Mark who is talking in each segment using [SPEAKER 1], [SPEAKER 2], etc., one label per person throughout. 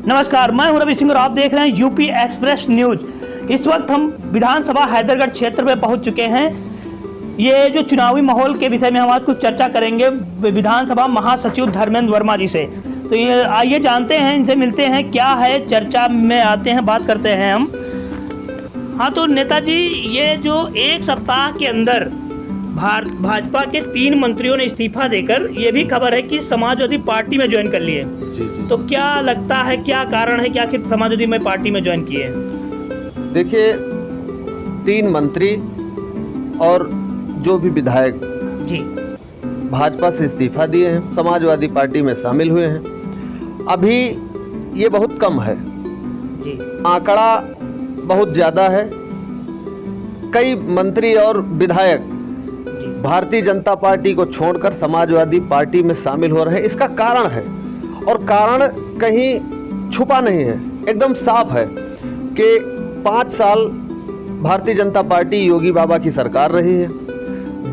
[SPEAKER 1] नमस्कार, मैं हूं रवि सिंह और आप देख रहे हैं यूपी एक्सप्रेस न्यूज। इस वक्त हम विधानसभा हैदरगढ़ क्षेत्र में पहुंच चुके हैं। ये जो चुनावी माहौल के विषय में हम आज कुछ चर्चा करेंगे विधानसभा महासचिव धर्मेंद्र वर्मा जी से। तो ये आइए जानते हैं, इनसे मिलते हैं, क्या है चर्चा में आते हैं, बात करते हैं हम। हाँ, तो नेताजी, ये जो एक सप्ताह के अंदर भाजपा के 3 मंत्रियों ने इस्तीफा देकर, ये भी खबर है कि समाजवादी पार्टी में ज्वाइन कर लिए। तो क्या लगता है, क्या कारण है कि आखिर समाजवादी में पार्टी में ज्वाइन किए?
[SPEAKER 2] देखिए, 3 मंत्री और जो भी विधायक
[SPEAKER 1] जी
[SPEAKER 2] भाजपा से इस्तीफा दिए हैं, समाजवादी पार्टी में शामिल हुए हैं। अभी ये बहुत कम है
[SPEAKER 1] जी,
[SPEAKER 2] आंकड़ा बहुत ज़्यादा है। कई मंत्री और विधायक भारतीय जनता पार्टी को छोड़कर समाजवादी पार्टी में शामिल हो रहे हैं। इसका कारण है, और कारण कहीं छुपा नहीं है, एकदम साफ है कि 5 साल भारतीय जनता पार्टी योगी बाबा की सरकार रही है।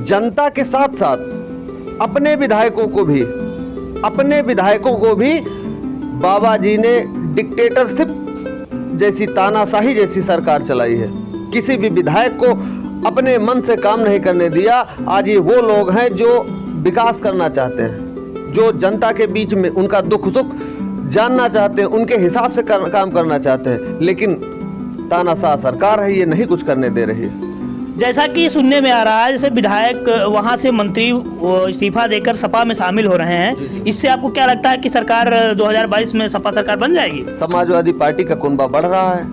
[SPEAKER 2] जनता के साथ साथ अपने विधायकों को भी बाबा जी ने डिक्टेटरशिप जैसी, तानाशाही जैसी सरकार चलाई है। किसी भी विधायक को अपने मन से काम नहीं करने दिया। आज ये वो लोग हैं जो विकास करना चाहते हैं, जो जनता के बीच में उनका दुख सुख जानना चाहते हैं, उनके हिसाब से काम करना चाहते हैं। लेकिन तानाशाह सरकार है, ये नहीं कुछ करने दे रही है।
[SPEAKER 1] जैसा कि सुनने में आ रहा है, जैसे विधायक वहां से मंत्री इस्तीफा देकर सपा में शामिल हो रहे हैं, इससे आपको क्या लगता है कि सरकार 2022 में सपा सरकार बन जाएगी?
[SPEAKER 2] समाजवादी पार्टी का कुनबा बढ़ रहा है।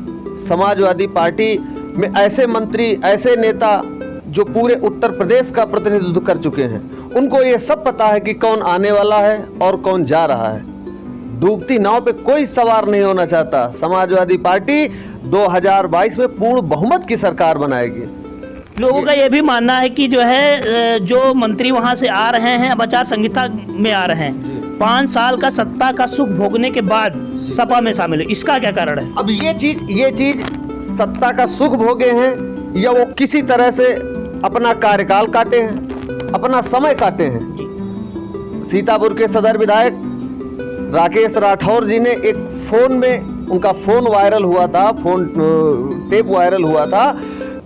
[SPEAKER 2] समाजवादी पार्टी में ऐसे मंत्री, ऐसे नेता जो पूरे उत्तर प्रदेश का प्रतिनिधित्व कर चुके हैं, उनको ये सब पता है कि कौन आने वाला है और कौन जा रहा है। डूबती नाव पे कोई सवार नहीं होना चाहता। समाजवादी पार्टी 2022 में पूर्ण बहुमत की सरकार बनाएगी।
[SPEAKER 1] लोगों का ये भी मानना है कि जो मंत्री वहां से आ रहे हैं, अब आचार संहिता में आ रहे हैं, 5 साल का सत्ता का सुख भोगने के बाद सपा में शामिल है। इसका क्या कारण है? अब
[SPEAKER 2] ये चीज सत्ता का सुख भोगे हैं या वो किसी तरह से अपना कार्यकाल काटे हैं, अपना समय काटे हैं। सीतापुर के सदर विधायक राकेश राठौर जी ने एक फोन में, उनका फोन वायरल हुआ था, फोन टेप वायरल हुआ था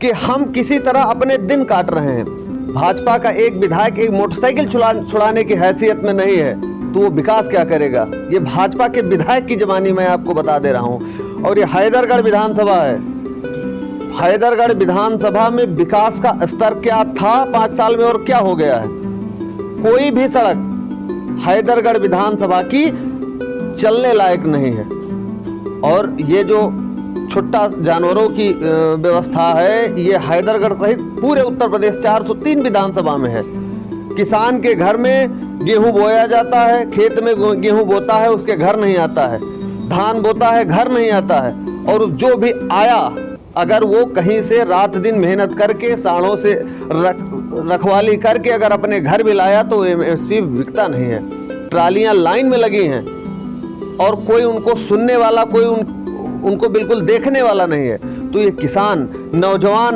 [SPEAKER 2] कि हम किसी तरह अपने दिन काट रहे हैं। भाजपा का एक विधायक एक मोटरसाइकिल छुड़ाने की हैसियत में नहीं है, तो वो विकास क्या करेगा? ये भाजपा के विधायक की जवानी मैं आपको बता दे रहा हूँ। और ये हैदरगढ़ विधानसभा है। हैदरगढ़ विधानसभा में विकास का स्तर क्या था 5 साल में और क्या हो गया है? कोई भी सड़क हैदरगढ़ विधानसभा की चलने लायक नहीं है। और ये जो छुट्टा जानवरों की व्यवस्था है, ये हैदरगढ़ सहित पूरे उत्तर प्रदेश 403 विधानसभा में है। किसान के घर में गेहूं बोया जाता है, खेत में गेहूं बोता है, उसके घर नहीं आता है। धान बोता है, घर नहीं आता है। और जो भी आया, अगर वो कहीं से रात दिन मेहनत करके, साढ़ों से रखवाली करके अगर अपने घर भी लाया, तो एमएसपी बिकता नहीं है। ट्रालियां लाइन में लगी हैं और कोई उनको सुनने वाला, कोई उनको बिल्कुल देखने वाला नहीं है। तो ये किसान, नौजवान,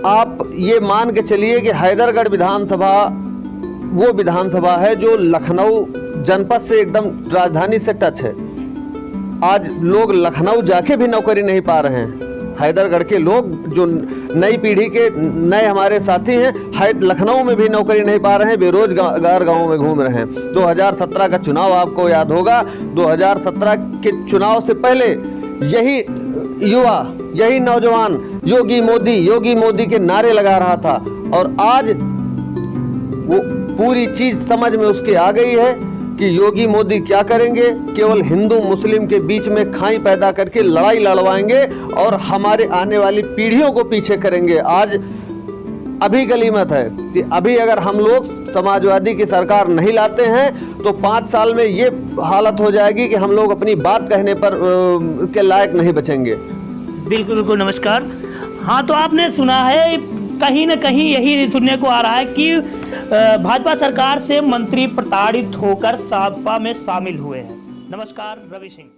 [SPEAKER 2] आप ये मान के चलिए कि हैदरगढ़ विधानसभा वो विधानसभा है जो लखनऊ जनपद से एकदम राजधानी से टच है। आज लोग लखनऊ जाके भी नौकरी नहीं पा रहे हैं। हैदरगढ़ के लोग, जो नई पीढ़ी के नए हमारे साथी हैं, लखनऊ में भी नौकरी नहीं पा रहे हैं, बेरोजगार गांवों में घूम रहे हैं। 2017 का चुनाव आपको याद होगा। 2017 के चुनाव से पहले यही युवा, यही नौजवान योगी मोदी के नारे लगा रहा था। और आज वो पूरी चीज समझ में उसके आ गई है कि योगी मोदी क्या करेंगे। केवल हिंदू मुस्लिम के बीच में खाई पैदा करके लड़ाई लड़वाएंगे और हमारे आने वाली पीढ़ियों को पीछे करेंगे। आज अभी गलीमत है कि अभी अगर हम लोग समाजवादी की सरकार नहीं लाते हैं, तो 5 साल में ये हालत हो जाएगी कि हम लोग अपनी बात कहने पर के लायक नहीं बचेंगे।
[SPEAKER 1] बिल्कुल बिल्कुल, नमस्कार। हाँ, तो आपने सुना है, कहीं न कहीं यही सुनने को आ रहा है कि भाजपा सरकार से मंत्री प्रताड़ित होकर सपा में शामिल हुए हैं। नमस्कार, रवि सिंह।